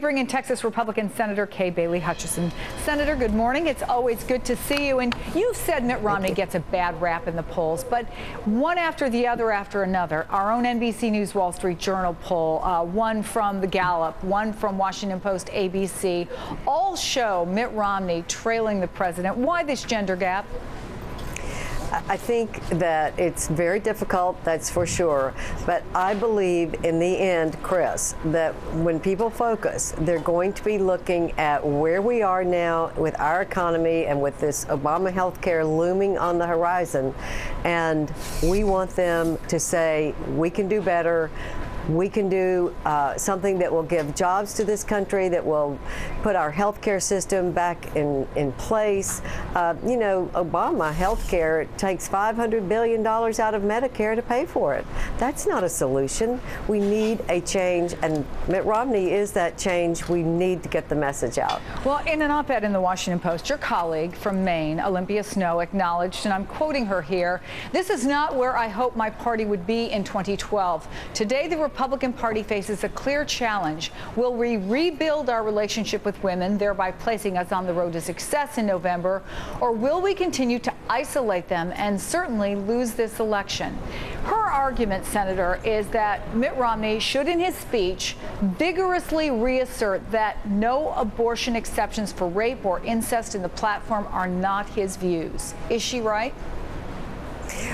bring in Texas Republican Senator Kay Bailey Hutchison. Senator, good morning. It's always good to see you. And you've said Mitt Romney gets a bad rap in the polls, but one after the other after another. Our own NBC News Wall Street Journal poll, one from the Gallup, one from Washington Post, ABC, all show Mitt Romney trailing the president. Why this gender gap? I think that it's very difficult, that's for sure. But I believe in the end, Chris, that when people focus, they're going to be looking at where we are now with our economy and with this Obama health care looming on the horizon. And we want them to say, we can do better. We can do something that will give jobs to this country, that will put our healthcare system back in place. You know, Obama healthcare takes $500 billion out of Medicare to pay for it. That's not a solution. We need a change, and Mitt Romney is that change. We need to get the message out. Well, in an op-ed in the Washington Post, your colleague from Maine, Olympia Snowe, acknowledged, and I'm quoting her here, "This is not where I hope my party would be in 2012. Today, the Republican Party faces a clear challenge. Will we rebuild our relationship with women, thereby placing us on the road to success in November, or will we continue to isolate them and certainly lose this election?" Her argument, Senator, is that Mitt Romney should, in his speech, vigorously reassert that no abortion exceptions for rape or incest in the platform are not his views. Is she right?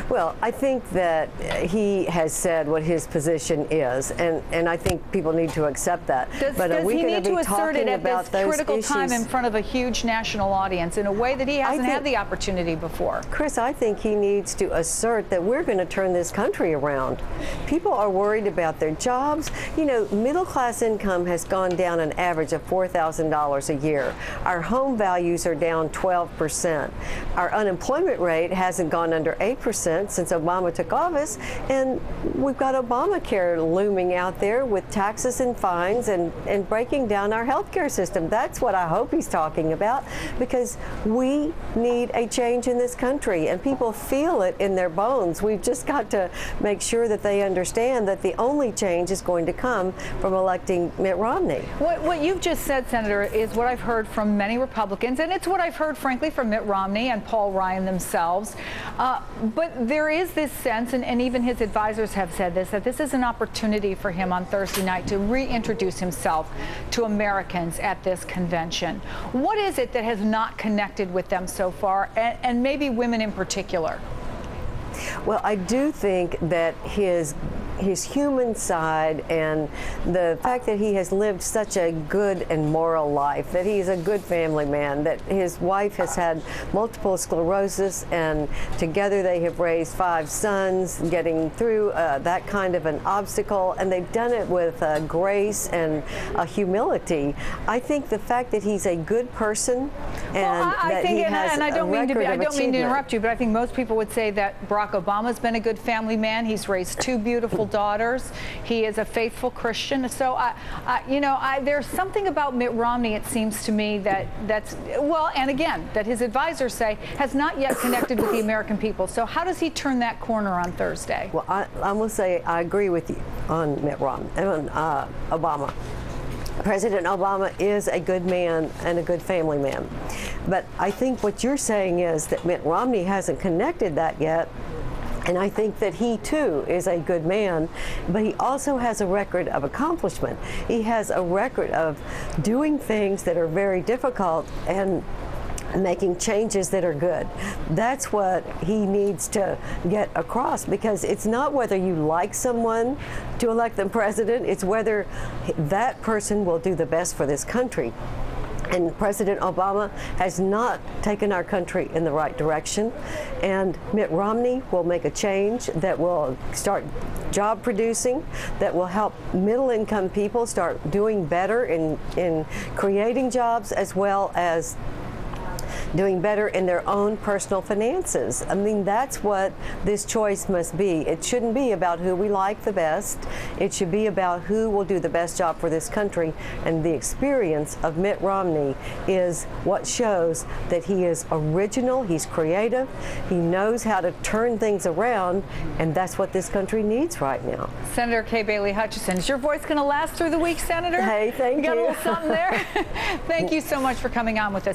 Well, I think that he has said what his position is, and I think people need to accept that. Does he need to assert it at this critical time in front of a huge national audience in a way that he hasn't had the opportunity before? Chris, I think he needs to assert that we're going to turn this country around. People are worried about their jobs. You know, middle-class income has gone down an average of $4,000 a year. Our home values are down 12%. Our unemployment rate hasn't gone under 8% since Obama took office, and we've got Obamacare looming out there with taxes and fines and breaking down our healthcare system. That's what I hope he's talking about, because we need a change in this country, and people feel it in their bones. We've just got to make sure that they understand that the only change is going to come from electing Mitt Romney. What you've just said, Senator, is what I've heard from many Republicans, and it's what I've heard, frankly, from Mitt Romney and Paul Ryan themselves. But there is this sense, and even his advisors have said this, that this is an opportunity for him on Thursday night to reintroduce himself to Americans at this convention. What is it that has not connected with them so far, and maybe women in particular? Well, I do think that his human side and the fact that he has lived such a good and moral life, that he's a good family man, that his wife has had multiple sclerosis, and together they have raised 5 sons, getting through that kind of an obstacle, and they've done it with grace and humility. I think the fact that he's a good person and that he has I don't mean to interrupt you, but I think most people would say that Barack Obama's been a good family man. He's raised 2 beautiful daughters. He is a faithful Christian. So, there's something about Mitt Romney, it seems to me, that's, well, and again, that his advisors say has not yet connected with the American people. So how does he turn that corner on Thursday? Well, I will say I agree with you on Mitt Romney, on Obama. President Obama is a good man and a good family man. But I think what you're saying is that Mitt Romney hasn't connected that yet. And I think that he, too, is a good man, but he also has a record of accomplishment. He has a record of doing things that are very difficult and making changes that are good. That's what he needs to get across, because it's not whether you like someone to elect them president, it's whether that person will do the best for this country. And President Obama has not taken our country in the right direction. And Mitt Romney will make a change that will start job producing, that will help middle-income people start doing better in creating jobs, as well as doing better in their own personal finances. I mean, that's what this choice must be. It shouldn't be about who we like the best. It should be about who will do the best job for this country. And the experience of Mitt Romney is what shows that he is original, he's creative, he knows how to turn things around, and that's what this country needs right now. Senator Kay Bailey Hutchison, is your voice going to last through the week, Senator? Hey, thank you. Got a little something there? Thank you so much for coming on with us.